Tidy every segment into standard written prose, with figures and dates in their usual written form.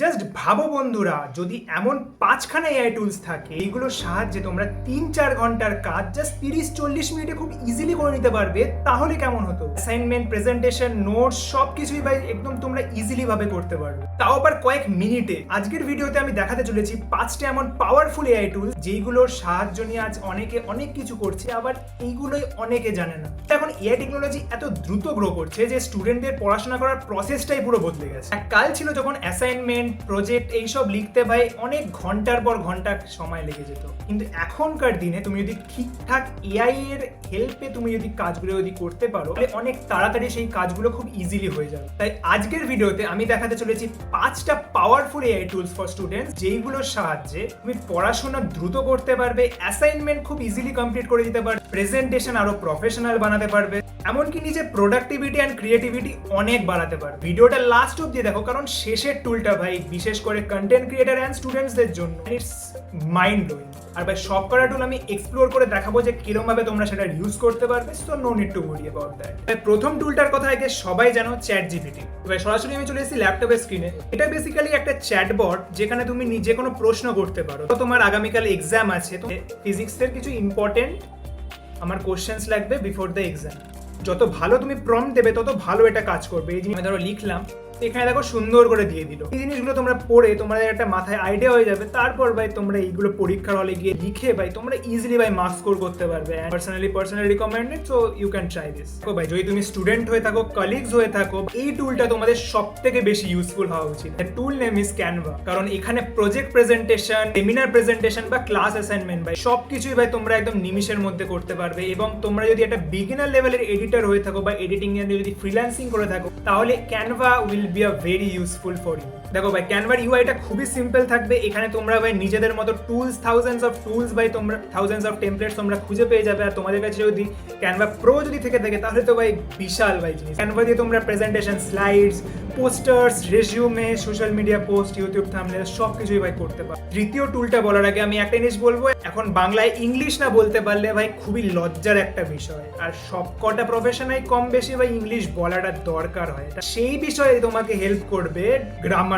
Just ভাবো বন্ধুরা, যদি এমন 5খানা এআই টুলস থাকে এইগুলোর সাহায্যে তোমরা 3-4 ঘন্টার কাজ জাস্ট 30-40 মিনিটে খুব ইজিলি করে নিতে পারবে, তাহলে কেমন হতো? অ্যাসাইনমেন্ট, প্রেজেন্টেশন, নোটস সবকিছুই ভাই একদম তোমরা ইজিলি ভাবে করতে পারবে, তাও আবার কয়েক মিনিটে। আজকের ভিডিওতে আমি দেখাতে চলেছি 5টা এমন পাওয়ারফুল এআই টুলস যেইগুলোর সাহায্য নিয়ে আজ অনেকে অনেক কিছু করছে, আবার এইগুলোই অনেকে জানে না। এখন এআই টেকনোলজি এত দ্রুত গ্রো করছে যে স্টুডেন্টদের পড়াশোনা করার প্রসেসটাই পুরো বদলে গেছে। এক কাল ছিল যখন অ্যাসাইনমেন্ট, প্রজেক্ট এইসব লিখতে ভাই অনেক ঘন্টার পর ঘন্টা সময় লেগে যেত, কিন্তু এখনকার দিনে তুমি যদি ঠিকঠাক এআই এর হেল্পে তুমি যদি কাজগুলো যদি করতে পারো তাহলে অনেক তাড়াতাড়ি সেই কাজগুলো খুব ইজিলি হয়ে যাবে। তাই আজকের ভিডিওতে আমি দেখাতে চলেছি 5টা powerful AI tools for students যেইগুলোর সাহায্যে তুমি পড়াশোনা দ্রুত করতে পারবে, অ্যাসাইনমেন্ট খুব ইজিলি কমপ্লিট করে দিতে পারবে, প্রেজেন্টেশন আরো প্রফেশনাল বানাতে পারবে, এমনকি নিজের প্রোডাক্টিভিটি অ্যান্ড ক্রিয়েটিভিটি অনেক বাড়াতে পারবে। ভিডিওটা লাস্ট অবধি দেখো, কারণ শেষের টুলটা ভাই বিশেষ করে কন্টেন্ট ক্রিয়েটার অ্যান্ড স্টুডেন্টসদের জন্য ইটস মাইন্ড ব্লোয়িং। আর ভাই সব কটা টুল আমি এক্সপ্লোর করে দেখাবো যে কিরকম ভাবে তোমরা সেটা ইউজ করতে পারবে, so no need to worry about that. প্রথম টুলটার কথা আগে সবাই জানো, চ্যাট জিপিটি। ভাই সরাসরি আমি চলে এসেছি ল্যাপটপের স্ক্রিনে। এটা বেসিক্যালি একটা চ্যাটবট যেখানে তুমি নিজে কোনো প্রশ্ন করতে পারো। তো তোমার আগামীকাল এক্সাম আছে, তো ফিজিক্সের কিছু ইম্পর্টেন্ট আমার কোশ্চেন্স লাগবে বিফোর দ্য এক্সাম। যত ভালো তুমি প্রম্পট দেবে তত ভালো এটা কাজ করবে। এই জিনিস ধরো লিখলাম, এখানে দেখো সুন্দর করে দিয়ে দিল। এই জিনিসগুলো তোমরা পড়ে তোমাদের একটা মাথায় আইডিয়া হয়ে যাবে, তারপর ভাই তোমরা এইগুলো পরীক্ষার হলে গিয়ে লিখে ভাই তোমরা ইজিলি ভাই মার্কস স্কোর করতে পারবে। Personally recommended, so you can try this. তো ভাই যদি তুমি স্টুডেন্ট হয়ে থাকো, কলিগস হয়ে থাকো, এই টুলটা তোমাদের সবথেকে বেশি ইউজফুল হওয়া উচিত। টুল নেম ইজ ক্যানভা, কারণ এখানে প্রজেক্ট প্রেজেন্টেশন, সেমিনার প্রেজেন্টেশন বা ক্লাস অ্যাসাইনমেন্ট ভাই সবকিছুই ভাই তোমরা একদম নিমিশের মধ্যে করতে পারবে। এবং তোমরা যদি একটা বিগিনার লেভেলের এডিটর হয়ে থাকো বা এডিটিং এর যদি ফ্রিল্যান্সিং করে থাকো, তাহলে Canva will be a very useful for you. দেখো ভাই ক্যানভার ইউআইটা খুবই সিম্পল থাকবে। এখানে তোমরা ভাই নিজেদের মতো টুলস, থাউজেন্ডস অফ টুলস ভাই তোমরা থাউজেন্ডস অফ টেমপ্লেটস তোমরা খুঁজে পেয়ে যাবে। আর তোমাদের কাছে যদি ক্যানভা প্রো যদি থেকে থাকে তাহলে তো ভাই বিশাল ভাই জিনিস। ক্যানভা দিয়ে তোমরা presentation, slides, posters, resume, social media post, YouTube thumbnail সবকিছুই ভাই করতে পারো। তৃতীয় টুলটা বলার আগে আমি একটা জিনিস বলবো, এখন বাংলায় ইংলিশ না বলতে পারলে ভাই খুবই লজ্জার একটা বিষয়। আর সবকটা প্রফেশনাই কম বেশি ভাই ইংলিশ বলাটা দরকার হয়। সেই বিষয়ে তোমাকে হেল্প করবে গ্রামার।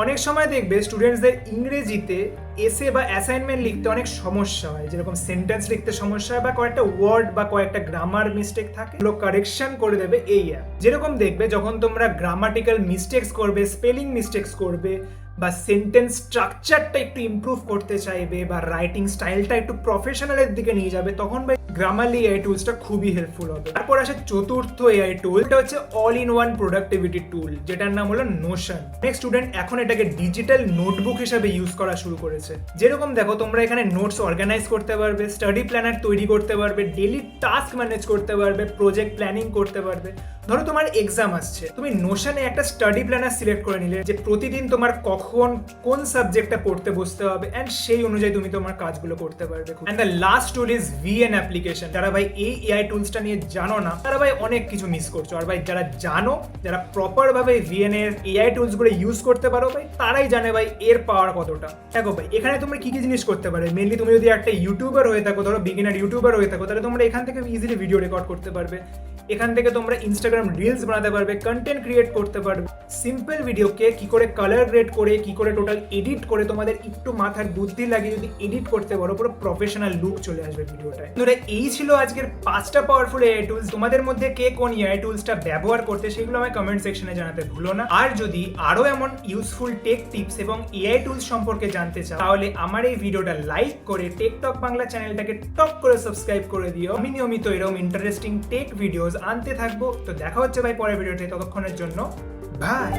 অনেক সময় দেখবে স্টুডেন্টসদের ইংরেজিতে এসে বা অ্যাসাইনমেন্ট লিখতে অনেক সমস্যা হয়, যেরকম সেন্টেন্স লিখতে সমস্যা হয় বা কয়েকটা ওয়ার্ড বা কয়েকটা গ্রামার মিস্টেক থাকে, ওগুলো কারেকশন করে দেবে এই অ্যাপ। যেরকম দেখবে যখন তোমরা গ্রামাটিক্যাল মিস্টেক্স করবে, স্পেলিং মিস্টেক্স করবে, বা সেন্টেন্স স্ট্রাকচারটা একটু ইমপ্রুভ করতে চাইবে, বা রাইটিং স্টাইলটা একটু প্রফেশনালের দিকে নিয়ে যাবে, তখন ভাই গ্রামারলি এআই টুলসটা খুবই হেল্পফুল হবে। তারপর আসে চতুর্থ এআই টুল, এটা হচ্ছে অল ইন ওয়ান প্রোডাক্টিভিটি টুল, যেটার নাম হলো নোশন। অনেক স্টুডেন্ট এখন এটাকে ডিজিটাল নোটবুক হিসেবে ইউজ করা শুরু করেছে। যেরকম দেখো তোমরা এখানে নোটস অর্গানাইজ করতে পারবে, স্টাডি প্ল্যানার তৈরি করতে পারবে, ডেইলি টাস্ক ম্যানেজ করতে পারবে, প্রজেক্ট প্ল্যানিং করতে পারবে। ধরো তোমার এক্সাম আসছে, তুমি নোশনে একটা স্টাডি প্ল্যানার সিলেক্ট করে নিলে যে প্রতিদিন তোমার কখন কোন সাবজেক্টটা পড়তে বসতে হবে, এন্ড সেই অনুযায়ী তুমি তোমার কাজগুলো করতে পারবে। And the last tool is VN application. যারা ভাই এই এআই টুলসটা নিয়ে জানো না, তারা ভাই অনেক কিছু মিস করছো। আর ভাই যারা জানো, যারা প্রপার ভাবে ভিএন এর এআই টুলস গুলো ইউজ করতে পারো ভাই, তারাই জানে ভাই এর পাওয়ার কতটা। দেখো ভাই এখানে তোমরা কি কি জিনিস করতে পারবে। মেনলি তুমি যদি একটা ইউটিউবার হয়ে থাকো, ধরো বিগিনার ইউটিউবার হয়ে থাকো, তাহলে তোমরা এখান থেকে ইজিলি ভিডিও রেকর্ড করতে পারবে। এখান থেকে তোমরা ইনস্টাগ্রাম রিলস বানাতে পারবে, কন্টেন্ট ক্রিয়েট করতে পারবে। সিম্পল ভিডিওকে কি করে কালার গ্রেড করে, কি করে টোটাল এডিট করে, তোমাদের একটু মাথার বুদ্ধি লাগিয়ে যদি এডিট করতে পারো, পুরো প্রফেশনাল লুক চলে আসবে ভিডিওটায়। বন্ধুরা এই ছিল আজকের 5টা পাওয়ারফুল এআই টুলস। তোমাদের মধ্যে কে কোন এআই টুলসটা ব্যবহার করতে, সেগুলো আমায় কমেন্ট সেকশনে জানাতে ভুলো না। আর যদি আরো এমন ইউজফুল টেক টিপস এবং এআই টুলস সম্পর্কে জানতে চাও, তাহলে আমার এই ভিডিওটা লাইক করে টেকটক বাংলা চ্যানেলটাকে টপ করে সাবস্ক্রাইব করে দিও। আমি নিয়মিত এরকম ইন্টারেস্টিং টেক ভিডিওস আনতে থাকবো। তো দেখা হচ্ছে ভাই পরের ভিডিওতে, ততক্ষণের জন্য বাই।